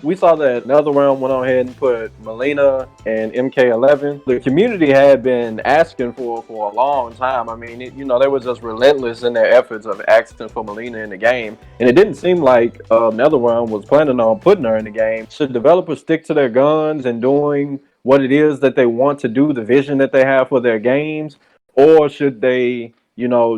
We saw that NetherRealm went on ahead and put Melina and MK11. The community had been asking for a long time. I mean, they were just relentless in their efforts of asking for Melina in the game, and it didn't seem like NetherRealm was planning on putting her in the game. Should developers stick to their guns and doing what it is that they want to do, the vision that they have for their games, or should they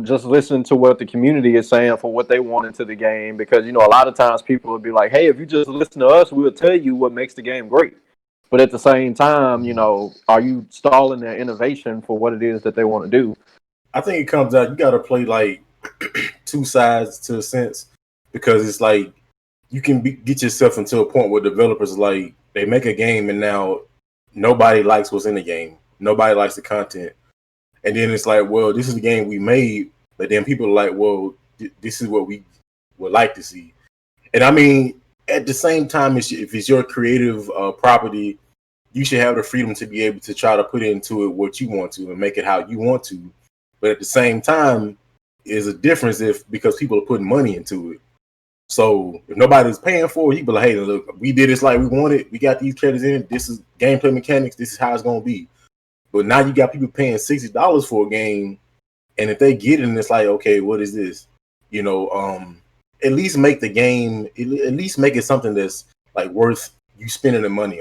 just listen to what the community is saying for what they want into the game? Because a lot of times people will be like, "Hey, if you just listen to us, we'll tell you what makes the game great." But at the same time, are you stalling their innovation for what it is that they want to do? I think it comes out you got to play like two sides to a sense because it's like you can get yourself into a point where developers like they make a game and now nobody likes what's in the game. Nobody likes the content. And then it's like, well, this is the game we made, but then people are like, well, this is what we would like to see. And I mean, at the same time, if it's your creative property, you should have the freedom to be able to try to put into it what you want to and make it how you want to. But at the same time, is a difference if because people are putting money into it. So if nobody's paying for it, you be like, hey, look, we did this like we wanted. We got these characters in. This is gameplay mechanics. This is how it's gonna be. But now you got people paying $60 for a game, and if they get it, and it's like, okay, what is this? At least make the game. At least make it something that's like worth you spending the money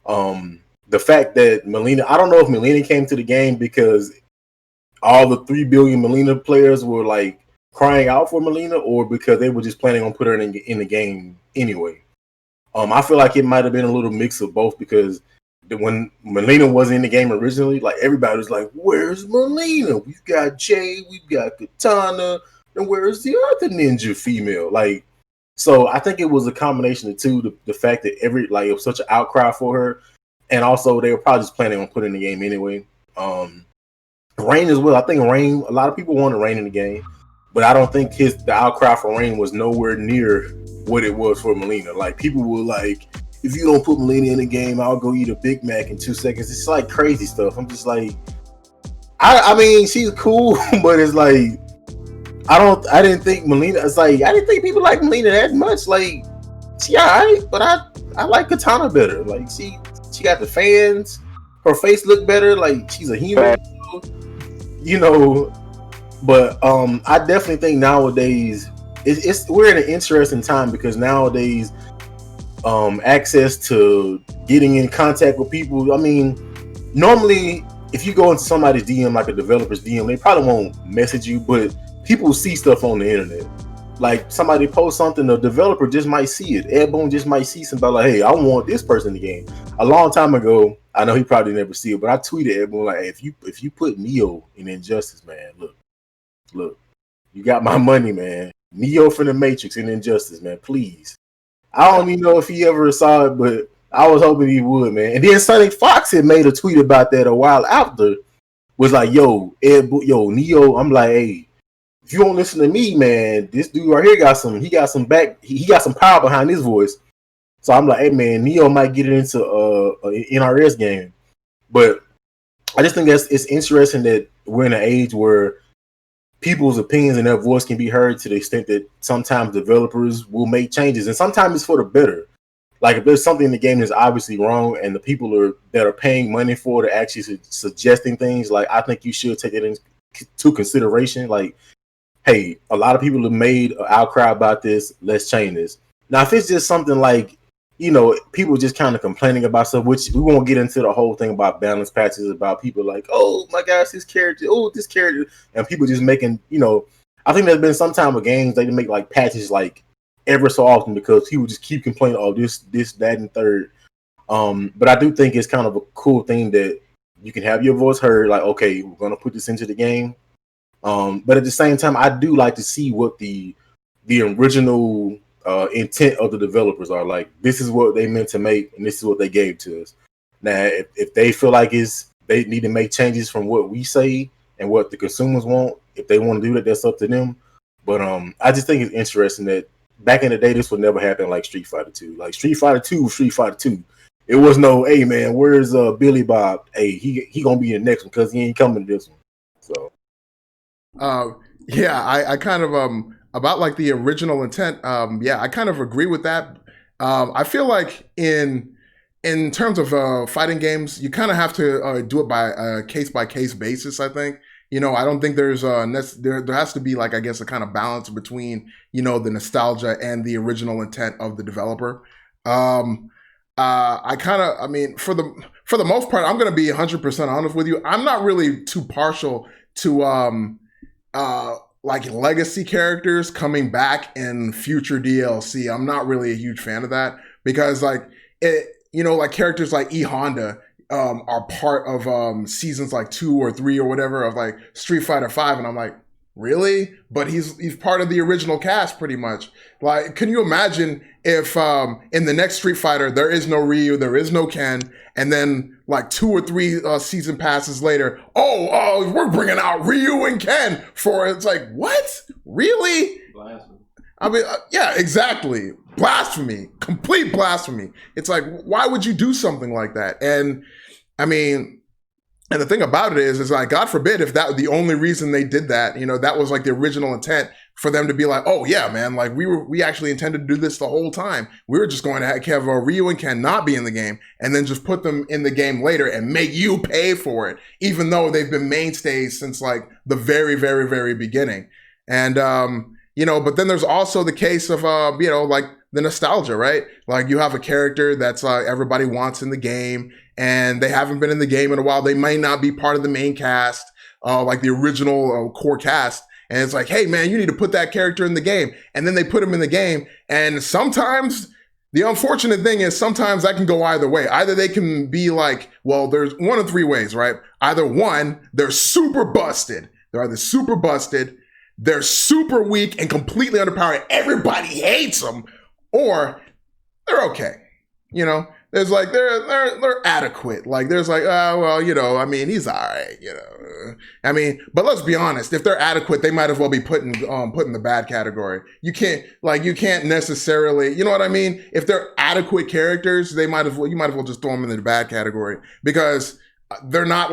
on. The fact that Melina, I don't know if Melina came to the game because all the 3 billion Melina players were like crying out for Melina, or because they were just planning on putting her in the game anyway. I feel like it might have been a little mix of both because when Melina was in the game originally, like everybody was like, "Where's Melina? We've got Jay, we've got Katana, and where's the other ninja female?" Like, so I think it was a combination of two: the fact that it was such an outcry for her, and also they were probably just planning on putting in the game anyway. Rain as well. I think Rain. A lot of people wanted Rain in the game, but I don't think the outcry for Rain was nowhere near what it was for Melina. Like people were like, if you don't put Melina in the game, I'll go eat a Big Mac in 2 seconds. It's like crazy stuff. I'm just like, I mean, she's cool, but it's like, I didn't think Melina. It's like I didn't think people like Melina that much. Like, she alright, but I like Katana better. Like she got the fans. Her face looked better. Like she's a human, you know. But I definitely think nowadays we're in an interesting time because nowadays access to getting in contact with people. I mean, normally if you go into somebody's DM, like a developer's DM, they probably won't message you, but people see stuff on the internet. Like somebody posts something, the developer just might see it. Ed Boon just might see somebody like, hey, I want this person in the game. A long time ago, I know he probably never see it, but I tweeted Ed Boon like, hey, if you put Neo in Injustice, man, look, you got my money, man. Neo from the Matrix in Injustice, man, please. I don't even know if he ever saw it, but I was hoping he would, man. And then Sonic Fox had made a tweet about that a while after. Was like, yo, Neo. I'm like, hey, if you don't listen to me, man, this dude right here got some. He got some power behind his voice. So I'm like, hey, man, Neo might get it into an NRS game. But I just think it's interesting that we're in an age where people's opinions and their voice can be heard to the extent that sometimes developers will make changes, and sometimes it's for the better. Like if there's something in the game that's obviously wrong, and the people that are paying money for it are actually suggesting things, like I think you should take it into consideration. Like, hey, a lot of people have made an outcry about this. Let's change this. Now, if it's just something like, people just kind of complaining about stuff, which we won't get into the whole thing about balance patches, about people like, oh my gosh, this character, and people just making, I think there's been some time with games they make like patches like ever so often because people just keep complaining, oh, this, that, and third. But I do think it's kind of a cool thing that you can have your voice heard, like, okay, we're gonna put this into the game. But at the same time, I do like to see what the original intent of the developers are. Like, this is what they meant to make, and this is what they gave to us. Now, if they feel like they need to make changes from what we say and what the consumers want, if they want to do that, that's up to them. But I just think it's interesting that back in the day, this would never happen like Street Fighter 2. Like Street Fighter 2, Street Fighter 2. It was no, hey man, where's Billy Bob? Hey, he gonna be in the next one because he ain't coming to this one. So yeah, I kind of about like the original intent. Yeah, I kind of agree with that. I feel like in terms of fighting games, you kind of have to do it by a case by case basis. I think I don't think there's there has to be like I guess a kind of balance between the nostalgia and the original intent of the developer. Um, I mean, for the most part, I'm going to be 100% honest with you. I'm not really too partial to like legacy characters coming back in future DLC. I'm not really a huge fan of that because like it, like characters like E Honda are part of seasons like 2 or 3 or whatever of like Street Fighter 5, and I'm like, really? But he's part of the original cast pretty much. Like, can you imagine if in the next Street Fighter there is no Ryu, there is no Ken, and then like 2 or 3 season passes later, we're bringing out Ryu and Ken for it's like what? Really? Blasphemy. I mean, yeah, exactly. Blasphemy, complete blasphemy. It's like, why would you do something like that? And I mean, and the thing about it is like, God forbid if that was the only reason they did that, that was like the original intent for them to be like, oh yeah, man, like we actually intended to do this the whole time. We were just going to have Ryu and Ken not be in the game and then just put them in the game later and make you pay for it, even though they've been mainstays since like the very, very, very beginning. And, but then there's also the case of, like the nostalgia, right? Like you have a character that's everybody wants in the game and they haven't been in the game in a while. They might not be part of the main cast, like the original core cast. And it's like, hey man, you need to put that character in the game. And then they put him in the game. And sometimes the unfortunate thing is sometimes that can go either way. Either they can be like, well, there's 1 of 3 ways, right? Either one, they're super busted. They're either super busted, they're super weak and completely underpowered. Everybody hates them, or they're okay. There's like they're adequate. Like there's like, I mean, he's all right. I mean, but let's be honest. If they're adequate, they might as well be put in the bad category. You can't necessarily, you know what I mean? If they're adequate characters, you might as well just throw them in the bad category because they're not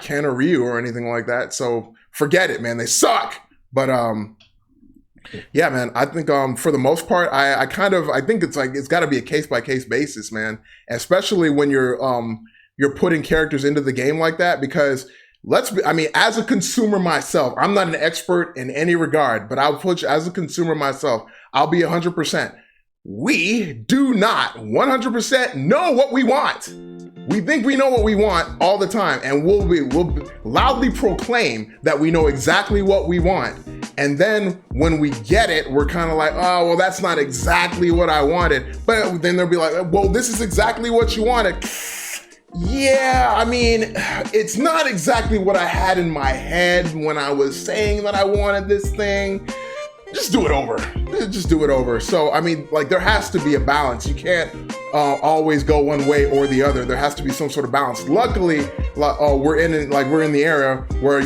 Ken or Ryu or anything like that. So forget it, man. They suck. But yeah, man. I think for the most part, I think it's like it's got to be a case by case basis, man. Especially when you're putting characters into the game like that, because as a consumer myself, I'm not an expert in any regard, but I'll put you as a consumer myself, I'll be 100%. We do not 100% know what we want. We think we know what we want all the time, and we'll loudly proclaim that we know exactly what we want. And then when we get it, we're kind of like, oh, well, that's not exactly what I wanted. But then they'll be like, well, this is exactly what you wanted. Yeah, I mean, it's not exactly what I had in my head when I was saying that I wanted this thing. Just do it over. Just do it over. So, I mean, like there has to be a balance. You can't always go one way or the other. There has to be some sort of balance. Luckily, we're in the era where,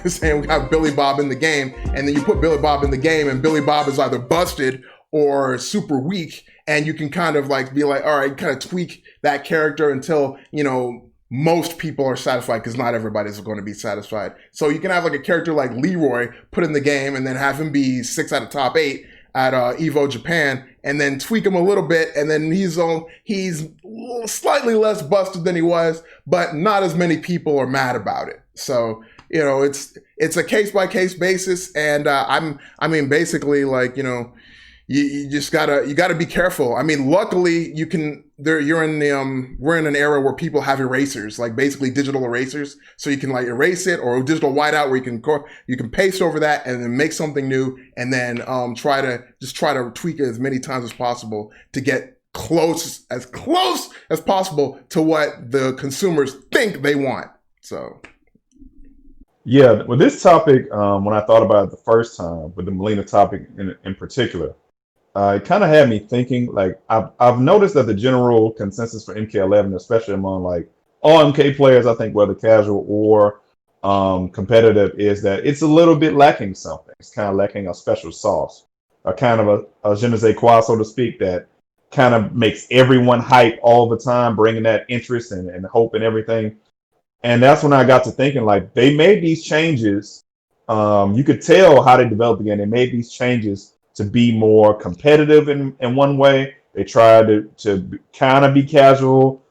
saying we have Billy Bob in the game, and then you put Billy Bob in the game and Billy Bob is either busted or super weak, and you can kind of like be like, all right, kind of tweak that character until, most people are satisfied, because not everybody's going to be satisfied. So you can have like a character like Leroy put in the game and then have him be 6 out of top 8 at Evo Japan, and then tweak him a little bit, and then he's slightly less busted than he was, but not as many people are mad about it. So it's a case by case basis, and basically like you just gotta be careful. I mean, luckily we're in an era where people have erasers, like basically digital erasers, so you can like erase it, or digital whiteout where you can paste over that and then make something new, and then try to tweak it as many times as possible to get close as possible to what the consumers think they want. So Yeah, with this topic, when I thought about it the first time, with the Molina topic in particular, it kind of had me thinking. Like I've noticed that the general consensus for MK11, especially among like all MK players, I think whether casual or competitive, is that it's a little bit lacking something. It's kind of lacking a special sauce, a kind of a je ne sais quoi, so to speak, that kind of makes everyone hype all the time, bringing that interest and hope and everything. And that's when I got to thinking, like, they made these changes. You could tell how they developed again. They made these changes to be more competitive in one way. They try to kind of be casual,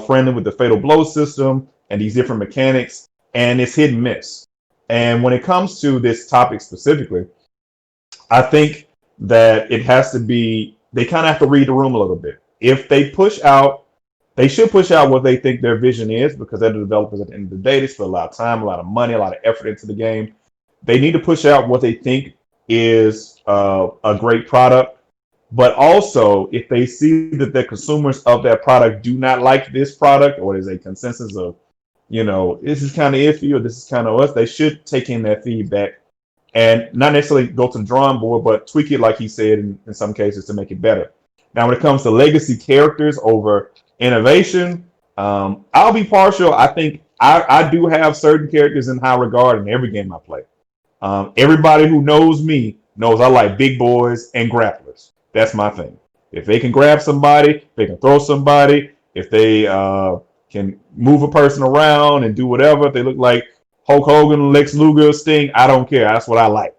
friendly with the fatal blow system and these different mechanics, and it's hit and miss. And when it comes to this topic specifically, I think that it has to be, they kind of have to read the room a little bit. If they push out, they should push out what they think their vision is, because they're the developers at the end of the day. They spend a lot of time, a lot of money, a lot of effort into the game. They need to push out what they think is a great product. But also, if they see that the consumers of that product do not like this product, or there's a consensus of, this is kind of iffy or this is kind of us, they should take in that feedback and not necessarily go to the drawing board, but tweak it, like he said, in some cases, to make it better. Now, when it comes to legacy characters over innovation, I'll be partial. I think I do have certain characters in high regard in every game I play. Everybody who knows me knows I like big boys and grapplers. That's my thing. If they can grab somebody, they can throw somebody. If they can move a person around and do whatever, if they look like Hulk Hogan, Lex Luger, Sting, I don't care. That's what I like.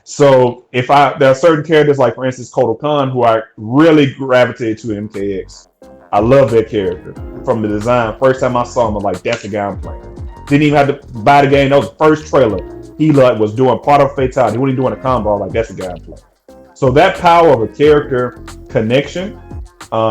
So there are certain characters, like for instance Kotal Khan, who I really gravitated to in MKX. I love that character from the design. First time I saw him, I'm like, that's the guy I'm playing. Didn't even have to buy the game. That was the first trailer. He was doing part of fatality. He wasn't doing a combo. Like, that's the guy I'm playing. So that power of a character connection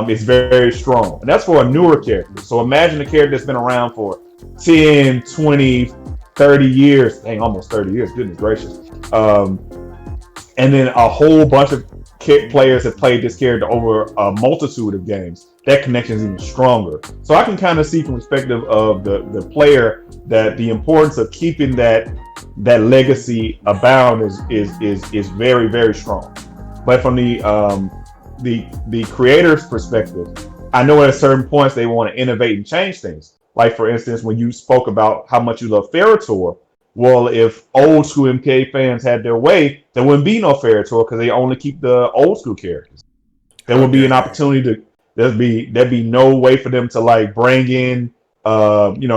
is very, very strong. And that's for a newer character. So imagine a character that's been around for 10, 20, 30 years. Dang, almost 30 years. Goodness gracious. And then a whole bunch of players have played this character over a multitude of games. That connection is even stronger. So I can kind of see from the perspective of the player that the importance of keeping that legacy abound is very, very strong. But from the creator's perspective, I know at certain points they want to innovate and change things. Like for instance, when you spoke about how much you love Ferritor, well, if old school MK fans had their way, there wouldn't be no Ferritor because they only keep the old school characters. There would be an opportunity to there'd be no way for them to like bring in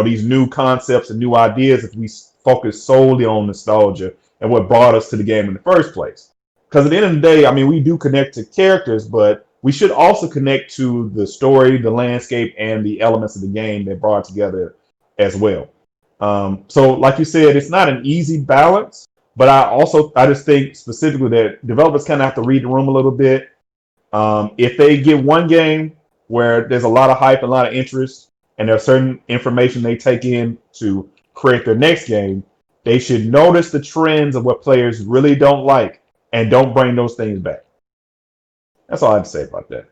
these new concepts and new ideas if we focus solely on nostalgia and what brought us to the game in the first place. Because at the end of the day, I mean, we do connect to characters, but we should also connect to the story, the landscape, and the elements of the game that brought it together as well. So like you said, it's not an easy balance, but I just think specifically that developers kind of have to read the room a little bit. If they get one game where there's a lot of hype and a lot of interest, and there's certain information they take in to create their next game, they should notice the trends of what players really don't like and don't bring those things back. That's all I have to say about that.